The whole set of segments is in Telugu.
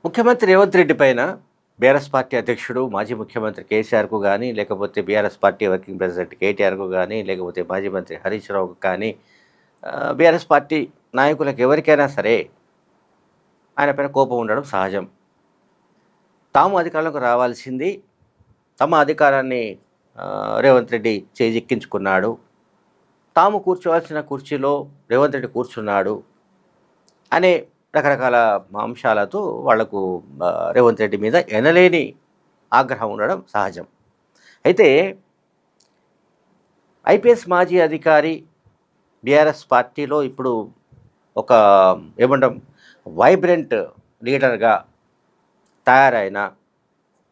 ముఖ్యమంత్రి రేవంత్ రెడ్డి పైన బీఆర్ఎస్ పార్టీ అధ్యక్షుడు మాజీ ముఖ్యమంత్రి కేసీఆర్కు కానీ, లేకపోతే బీఆర్ఎస్ పార్టీ వర్కింగ్ ప్రెసిడెంట్ కేటీఆర్కు కానీ, లేకపోతే మాజీ మంత్రి హరీష్ రావుకు కానీ, బీఆర్ఎస్ పార్టీ నాయకులకు ఎవరికైనా సరే ఆయన పైన కోపం ఉండడం సహజం. తాము అధికారంలోకి రావాల్సింది, తమ అధికారాన్ని రేవంత్ రెడ్డి చేజిక్కించుకున్నాడు, తాము కూర్చోవాల్సిన కుర్చీలో రేవంత్ రెడ్డి కూర్చున్నాడు అనే రకరకాల అంశాలతో వాళ్లకు రేవంత్ రెడ్డి మీద ఎనలేని ఆగ్రహం ఉండడం సహజం. అయితే ఐపీఎస్ మాజీ అధికారి బీఆర్ఎస్ పార్టీలో ఇప్పుడు ఒక ఏమంటాం వైబ్రెంట్ లీడర్గా తయారైన,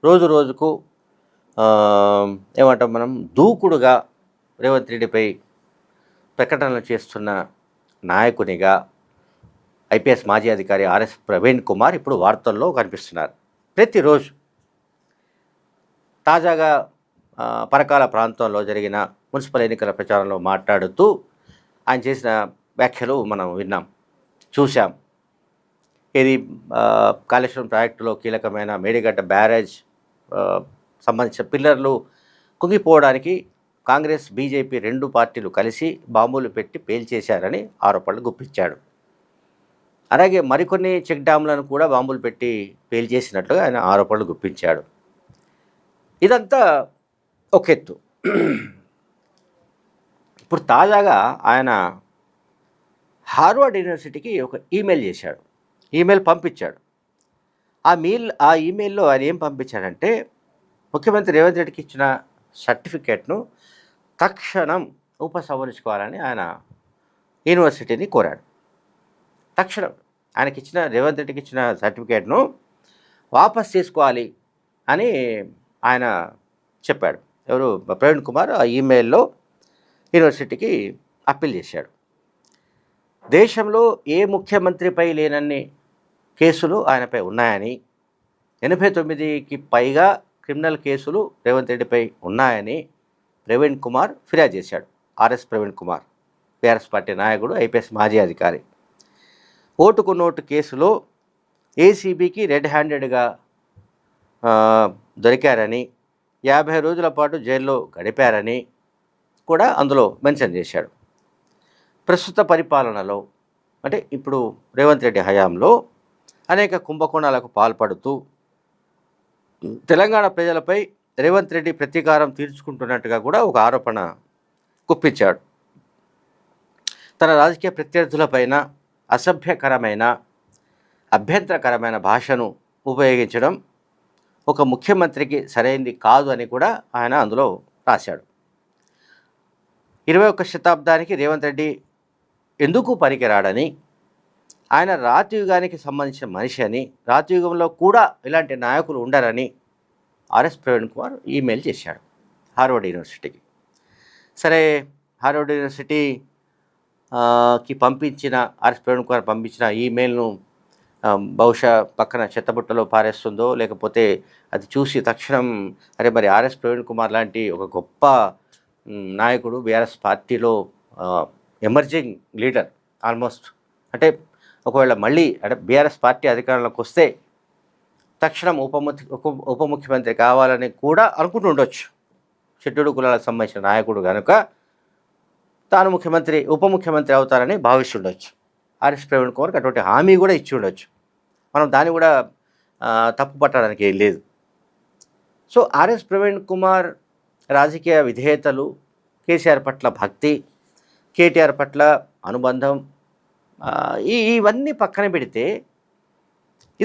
రోజు రోజుకు ఏమంటాం మనం దూకుడుగా రేవంత్ రెడ్డిపై ప్రకటనలు చేస్తున్న నాయకునిగా ఐపీఎస్ మాజీ అధికారి ఆర్ఎస్ ప్రవీణ్ కుమార్ ఇప్పుడు వార్తల్లో కనిపిస్తున్నారు ప్రతిరోజు. తాజాగా పరకాల ప్రాంతంలో జరిగిన మున్సిపల్ ఎన్నికల ప్రచారంలో మాట్లాడుతూ ఆయన చేసిన వ్యాఖ్యలు మనం విన్నాం, చూశాం. ఇది కాళేశ్వరం ప్రాజెక్టులో కీలకమైన మేడిగడ్డ బ్యారేజ్ సంబంధించిన పిల్లర్లు కుంగిపోవడానికి కాంగ్రెస్ బీజేపీ రెండు పార్టీలు కలిసి బాంబులు పెట్టి పేల్చేశారని ఆరోపణలు గుప్పించాడు. అలాగే మరికొన్ని చెక్ డ్యామ్లను కూడా బాంబులు పెట్టి పేల్చేసినట్లుగా ఆయన ఆరోపణలు గుప్పించాడు. ఇదంతా ఒక ఎత్తు. ఇప్పుడు తాజాగా ఆయన హార్వర్డ్ యూనివర్సిటీకి ఒక ఈమెయిల్ చేశాడు, ఈమెయిల్ పంపించాడు. ఆ ఈమెయిల్లో ఆయన ఏం పంపించాడంటే, ముఖ్యమంత్రి రేవంత్ రెడ్డికి ఇచ్చిన సర్టిఫికేట్ను తక్షణం ఉపసంహరించుకోవాలని ఆయన యూనివర్సిటీని కోరాడు. తక్షణం ఆయనకిచ్చిన రేవంత్ రెడ్డికి ఇచ్చిన సర్టిఫికేట్ను వాపస్ తీసుకోవాలి అని ఆయన చెప్పాడు. ఎవరు? ప్రవీణ్ కుమార్ ఆ ఈమెయిల్లో యూనివర్సిటీకి అప్పీల్ చేశాడు. దేశంలో ఏ ముఖ్యమంత్రిపై లేనన్ని కేసులు ఆయనపై ఉన్నాయని, 89కి పైగా క్రిమినల్ కేసులు రేవంత్ రెడ్డిపై ఉన్నాయని ప్రవీణ్ కుమార్ ఫిర్యాదు చేశాడు. RS Praveen Kumar BRS party నాయకుడు, ఐపీఎస్ మాజీ అధికారి. ఓటుకు నోటు కేసులో ఏసీబీకి రెడ్ హ్యాండెడ్గా దొరికారని, 50 రోజుల పాటు జైల్లో గడిపారని కూడా అందులో మెన్షన్ చేశాడు. ప్రస్తుత పరిపాలనలో అంటే ఇప్పుడు రేవంత్ రెడ్డి హయాంలో అనేక కుంభకోణాలకు పాల్పడుతూ తెలంగాణ ప్రజలపై రేవంత్ రెడ్డి ప్రతీకారం తీర్చుకుంటున్నట్టుగా కూడా ఒక ఆరోపణ గుప్పించాడు. తన రాజకీయ ప్రత్యర్థులపైన అసభ్యకరమైన, అభ్యంతరకరమైన భాషను ఉపయోగించడం ఒక ముఖ్యమంత్రికి సరైంది కాదు అని కూడా ఆయన అందులో రాశాడు. 21వ శతాబ్దానికి రేవంత్ రెడ్డి ఎందుకు పనికిరాడని, ఆయన రాతియుగానికి సంబంధించిన మనిషి అని, రాతియుగంలో కూడా ఇలాంటి నాయకులు ఉండరని ఆర్ఎస్ ప్రవీణ్ కుమార్ ఈమెయిల్ చేశాడు హార్వర్డ్ యూనివర్సిటీకి. సరే, హార్వర్డ్ యూనివర్సిటీ కి పంపించిన ఆర్ఎస్ ప్రవీణ్ కుమార్ పంపించిన ఈమెయిల్ను బహుశా పక్కన చెత్తబుట్టలో పారేస్తుందో, లేకపోతే అది చూసి తక్షణం అరే మరి ఆర్ఎస్ ప్రవీణ్ కుమార్ లాంటి ఒక గొప్ప నాయకుడు బీఆర్ఎస్ పార్టీలో ఎమర్జింగ్ లీడర్ ఆల్మోస్ట్, అంటే ఒకవేళ మళ్ళీ అంటే బీఆర్ఎస్ పార్టీ అధికారంలోకి వస్తే తక్షణం ఉప ముఖ్యమంత్రి కావాలని కూడా అనుకుంటుండొచ్చు. షెడ్యూల్డ్ కులాలకు సంబంధించిన నాయకుడు కనుక తాను ఉప ముఖ్యమంత్రి అవుతారని భావిస్తుండొచ్చు. ఆర్ఎస్ ప్రవీణ్ కుమార్కి అటువంటి హామీ కూడా ఇచ్చి ఉండొచ్చు. మనం దాన్ని కూడా తప్పు పట్టడానికి ఏం లేదు. సో ఆర్ఎస్ ప్రవీణ్ కుమార్ రాజకీయ విధేయతలు, కేసీఆర్ పట్ల భక్తి, కేటీఆర్ పట్ల అనుబంధం, ఇవన్నీ పక్కన పెడితే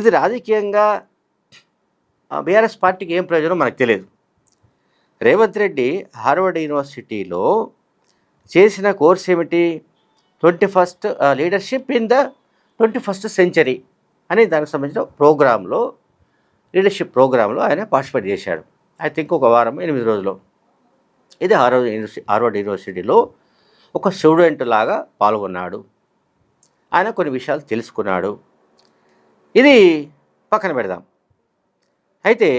ఇది రాజకీయంగా బీఆర్ఎస్ పార్టీకి ఏం ప్రయోజనం మనకు తెలియదు. రేవంత్ రెడ్డి హార్వర్డ్ యూనివర్సిటీలో చేసిన కోర్స్ ఏమిటి? 21st leadership in the 21st century అని దానికి సంబంధించిన ప్రోగ్రాంలో, లీడర్షిప్ ప్రోగ్రాంలో ఆయన పార్టిసిపేట్ చేశాడు. ఐ థింక్ ఒక వారం 8 రోజులు. ఇది హార్వర్డ్ యూనివర్సిటీలో ఒక స్టూడెంట్ లాగా పాల్గొన్నాడు. ఆయన కొన్ని విషయాలు తెలుసుకున్నాడు. ఇది పక్కన పెడదాం. అయితే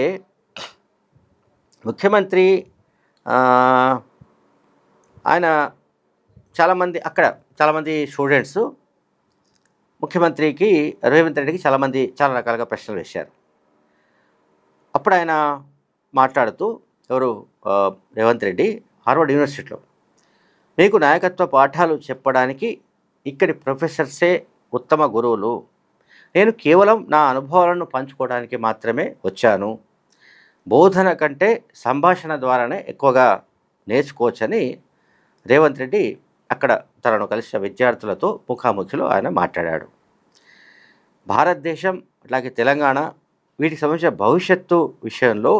ముఖ్యమంత్రి ఆయన చాలామంది స్టూడెంట్స్ ముఖ్యమంత్రికి రేవంత్ రెడ్డికి చాలామంది చాలా రకాలుగా ప్రశ్నలు వేశారు. అప్పుడు ఆయన మాట్లాడుతూ ఎవరు రేవంత్ రెడ్డి హార్వర్డ్ యూనివర్సిటీలో మీకు నాయకత్వ పాఠాలు చెప్పడానికి ఇక్కడి ప్రొఫెసర్సే ఉత్తమ గురువులు. నేను కేవలం నా అనుభవాలను పంచుకోవడానికి మాత్రమే వచ్చాను. బోధన కంటే సంభాషణ ద్వారానే ఎక్కువగా నేర్చుకోవచ్చని రేవంత్ రెడ్డి అక్కడ తనను కలిసిన విద్యార్థులతో ముఖాముఖిలో ఆయన మాట్లాడాడు. భారతదేశం అట్లాగే తెలంగాణ వీటికి సంబంధించిన భవిష్యత్తు విషయంలో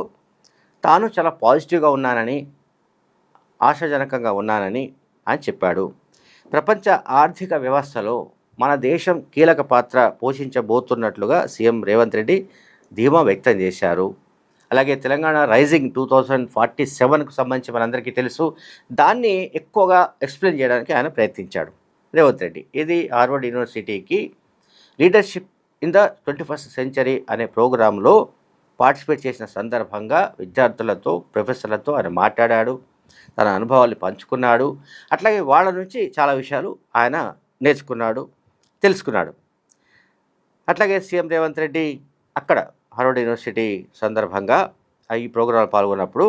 తాను చాలా పాజిటివ్గా ఉన్నానని, ఆశాజనకంగా ఉన్నానని ఆయన చెప్పాడు. ప్రపంచ ఆర్థిక వ్యవస్థలో మన దేశం కీలక పాత్ర పోషించబోతున్నట్లుగా సీఎం రేవంత్ రెడ్డి ధీమా వ్యక్తం చేశారు. అలాగే తెలంగాణ రైజింగ్ 2047కు సంబంధించి మనందరికీ తెలుసు. దాన్ని ఎక్కువగా ఎక్స్ప్లెయిన్ చేయడానికి ఆయన ప్రయత్నించాడు రేవంత్ రెడ్డి. ఇది హార్వర్డ్ యూనివర్సిటీకి leadership in the 21st century అనే ప్రోగ్రాంలో పార్టిసిపేట్ చేసిన సందర్భంగా విద్యార్థులతో, ప్రొఫెసర్లతో ఆయన మాట్లాడాడు. తన అనుభవాలు పంచుకున్నాడు. అట్లాగే వాళ్ళ నుంచి చాలా విషయాలు ఆయన నేర్చుకున్నాడు, తెలుసుకున్నాడు. అట్లాగే సీఎం రేవంత్ రెడ్డి అక్కడ హార్వర్డ్ యూనివర్సిటీ సందర్భంగా ఈ ప్రోగ్రాంలో పాల్గొన్నప్పుడు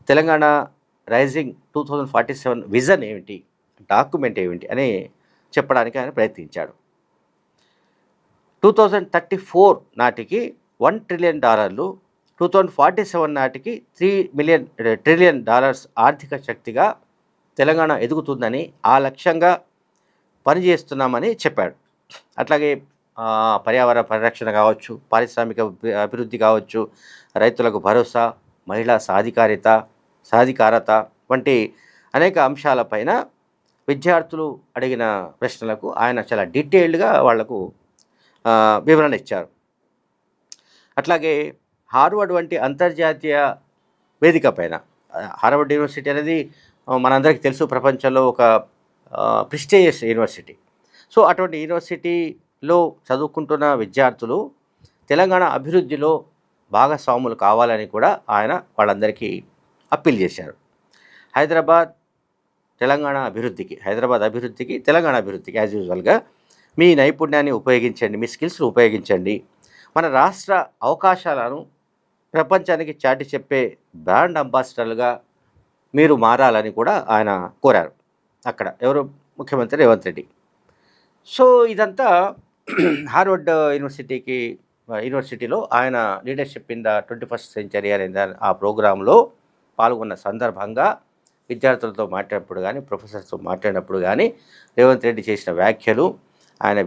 తెలంగాణ రైజింగ్ 2047 విజన్ ఏమిటి, డాక్యుమెంట్ ఏమిటి అని చెప్పడానికి ఆయన ప్రయత్నించాడు. 2034 నాటికి $1 ట్రిలియన్, 2047 నాటికి $3 ట్రిలియన్ ఆర్థిక శక్తిగా తెలంగాణ ఎదుగుతుందని, ఆ లక్ష్యంగా పనిచేస్తున్నామని చెప్పాడు. అట్లాగే పర్యావరణ పరిరక్షణ కావచ్చు, పారిశ్రామిక అభివృద్ధి కావచ్చు, రైతులకు భరోసా, మహిళా సాధికారత వంటి అనేక అంశాలపైన విద్యార్థులు అడిగిన ప్రశ్నలకు ఆయన చాలా డీటెయిల్డ్గా వాళ్లకు వివరణ ఇచ్చారు. అట్లాగే హార్వర్డ్ వంటి అంతర్జాతీయ వేదిక పైన, హార్వర్డ్ యూనివర్సిటీ అనేది మనందరికీ తెలుసు ప్రపంచంలో ఒక ప్రెస్టీజియస్ యూనివర్సిటీ. సో అటువంటి యూనివర్సిటీలో చదువుకుంటున్న విద్యార్థులు తెలంగాణ అభివృద్ధిలో భాగస్వాములు కావాలని కూడా ఆయన వాళ్ళందరికీ అప్పీల్ చేశారు. హైదరాబాద్ అభివృద్ధికి తెలంగాణ అభివృద్ధికి యాజ్ యూజువల్గా మీ నైపుణ్యాన్ని ఉపయోగించండి, మీ స్కిల్స్ను ఉపయోగించండి, మన రాష్ట్ర అవకాశాలను ప్రపంచానికి చాటి చెప్పే బ్రాండ్ అంబాసిడర్లుగా మీరు మారాలని కూడా ఆయన కోరారు అక్కడ ఎవరు, ముఖ్యమంత్రి రేవంత్ రెడ్డి. సో ఇదంతా హార్వర్డ్ యూనివర్సిటీలో ఆయన leadership in the 21st century అనే ఆ ప్రోగ్రాంలో పాల్గొన్న సందర్భంగా విద్యార్థులతో మాట్లాడినప్పుడు కానీ, ప్రొఫెసర్స్తో మాట్లాడినప్పుడు కానీ రేవంత్ రెడ్డి చేసిన వ్యాఖ్యలు, ఆయన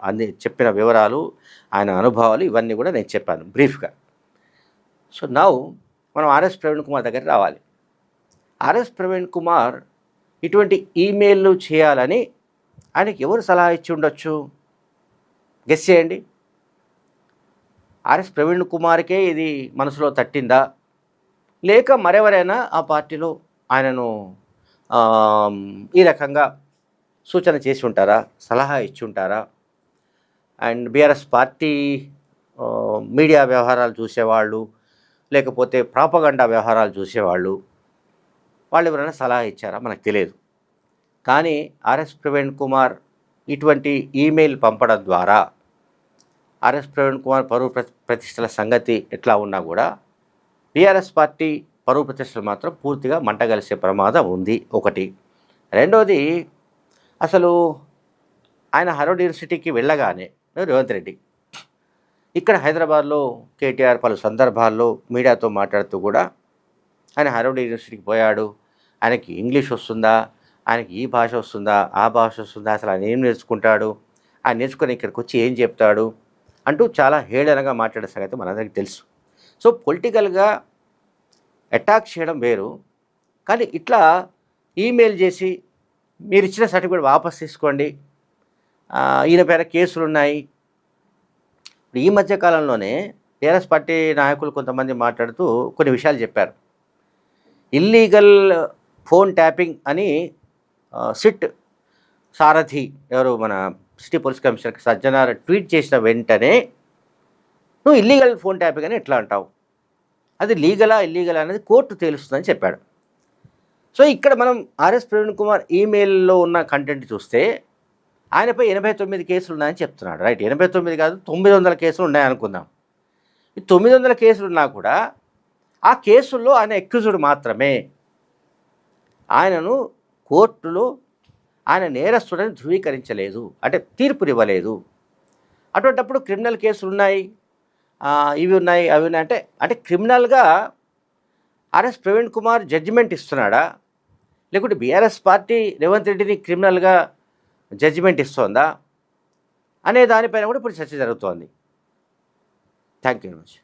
ఆయన చెప్పిన వివరాలు, ఆయన అనుభవాలు ఇవన్నీ కూడా నేను చెప్పాను బ్రీఫ్గా. సో నౌ మనం ఆర్ఎస్ ప్రవీణ్ కుమార్ దగ్గరికి రావాలి. ఆర్ఎస్ ప్రవీణ్ కుమార్ ఇటువంటి ఈమెయిల్లు చేయాలని ఆయనకి ఎవరు సలహా ఇచ్చి ఉండొచ్చు? గెస్ చేయండి. ఆర్ఎస్ ప్రవీణ్ కుమార్కే ఇది మనసులో తట్టిందా, లేక మరెవరైనా ఆ పార్టీలో ఆయనను ఈ రకంగా సూచన చేసి ఉంటారా, సలహా ఇచ్చి ఉంటారా? అండ్ బీఆర్ఎస్ పార్టీ మీడియా వ్యవహారాలు చూసేవాళ్ళు, లేకపోతే ప్రాపగండా వ్యవహారాలు చూసేవాళ్ళు, వాళ్ళు ఎవరైనా సలహా ఇచ్చారా మనకు తెలియదు. కానీ ఆర్ఎస్ ప్రవీణ్ కుమార్ ఇటువంటి ఈమెయిల్ పంపడం ద్వారా ఆర్ఎస్ ప్రవీణ్ కుమార్ పరువు ప్రతిష్టల సంగతి ఎట్లా ఉన్నా కూడా బీఆర్ఎస్ పార్టీ పరువు ప్రతిష్టలు మాత్రం పూర్తిగా మంటగలిసే ప్రమాదం ఉంది ఒకటి. రెండోది, అసలు ఆయన హార్వర్డ్ యూనివర్సిటీకి వెళ్ళగానే రేవంత్ రెడ్డి ఇక్కడ హైదరాబాద్లో కేటీఆర్ పలు సందర్భాల్లో మీడియాతో మాట్లాడుతూ కూడా ఆయన హార్వర్డ్ యూనివర్సిటీకి పోయాడు, ఆయనకి ఇంగ్లీష్ వస్తుందా, ఆయనకి ఈ భాష వస్తుందా, ఆ భాష వస్తుందా, అసలు ఆయన ఏం నేర్చుకుంటాడు, ఆయన నేర్చుకుని ఇక్కడికి వచ్చి ఏం చెప్తాడు అంటూ చాలా హేళనగా మాట్లాడే సంగతి మనందరికీ తెలుసు. సో పొలిటికల్గా అటాక్ చేయడం వేరు, కానీ ఇట్లా ఈమెయిల్ చేసి మీరు ఇచ్చిన సర్టిఫికేట్ వాపస్ తీసుకోండి, ఈయన పేర కేసులు ఉన్నాయి. ఈ మధ్యకాలంలోనే టీఆర్ఎస్ పార్టీ నాయకులు కొంతమంది మాట్లాడుతూ కొన్ని విషయాలు చెప్పారు. ఇల్లీగల్ ఫోన్ ట్యాపింగ్ అని సిట్ సారథి ఎవరు మన city police commissioner Sajjanar tweet చేసిన వెంటనే నువ్వు ఇల్లీగల్ ఫోన్ ట్యాపింగ్ అని ఎట్లా అంటావు, అది లీగలా ఇల్లీగలా అనేది కోర్టు తేలుస్తుందని చెప్పాడు. సో ఇక్కడ మనం ఆర్ఎస్ ప్రవీణ్ కుమార్ ఈమెయిల్లో ఉన్న కంటెంట్ చూస్తే ఆయనపై 89 కేసులు ఉన్నాయని చెప్తున్నాడు. రైట్, 89 కాదు 900 కేసులు ఉన్నాయనుకుందాం. ఈ 900 కేసులు ఉన్నా కూడా ఆ కేసుల్లో ఆయన ఎక్యూజ్డ్ మాత్రమే. ఆయనను కోర్టులో ఆయన నేరస్తుడని ధృవీకరించలేదు, అంటే తీర్పునివ్వలేదు. అటువంటప్పుడు క్రిమినల్ కేసులు ఉన్నాయి, ఇవి ఉన్నాయి, అవి ఉన్నాయి అంటే క్రిమినల్గా ఆర్ఎస్ ప్రవీణ్ కుమార్ జడ్జిమెంట్ ఇస్తున్నాడా, లేకుంటే బీఆర్ఎస్ పార్టీ రేవంత్ రెడ్డిని క్రిమినల్గా జడ్జిమెంట్ ఇస్తోందా అనే దానిపైన కూడా ఇప్పుడు చర్చ జరుగుతోంది. Thank you very much.